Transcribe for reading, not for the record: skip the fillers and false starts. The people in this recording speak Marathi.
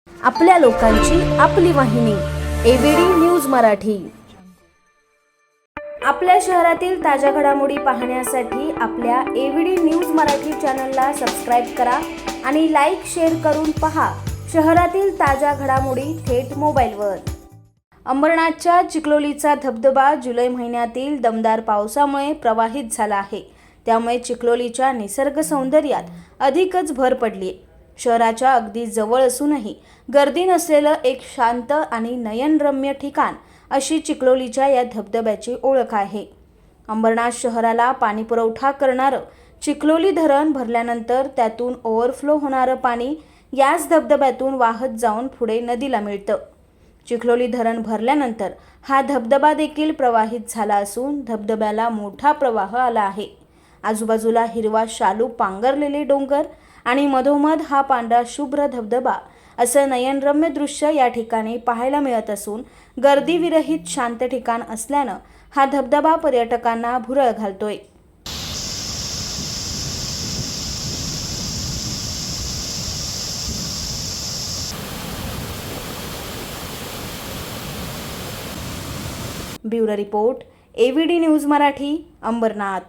आपल्या लोकांची आपली वाहिनी एबीडी न्यूज मराठी। आपल्या शहरातील ताज्या घडामोडी पाहण्यासाठी आपल्या एबीडी न्यूज मराठी चॅनलला सबस्क्राइब करा आणि लाईक शेअर करून पहा शहरातील ताज्या घडामोडी थेट मोबाईलवर। अंबरनाथच्या चिखलोलीचा धबधबा जुलै महिन्यातील दमदार पावसामुळे प्रवाहित झाला आहे। त्यामुळे चिखलोलीच्या निसर्ग सौंदर्यात अधिकच भर पडली। शहराच्या अगदी जवळ असूनही गर्दी नसलेलं एक शांत आणि नयनरम्य ठिकाण अशी चिखलोलीच्या या धबधब्याची ओळख आहे। अंबरनाथ शहराला पाणी पुरवठा करणारं चिखलोली धरण भरल्यानंतर त्यातून ओव्हरफ्लो होणारं पाणी याच धबधब्यातून वाहत जाऊन पुढे नदीला मिळतं। चिखलोली धरण भरल्यानंतर हा धबधबा देखील प्रवाहित झाला असून धबधब्याला मोठा प्रवाह आला आहे। आजूबाजूला हिरवा शालू पांघरलेले डोंगर आणि मधोमध हा पांढरा शुभ्र धबधबा असं नयनरम्य दृश्य या ठिकाणी पाहायला मिळत असून गर्दी विरहित शांत ठिकाण असल्यानं हा धबधबा पर्यटकांना भुरळ घालतोय। Bureau report ABP news Marathi, Ambernath.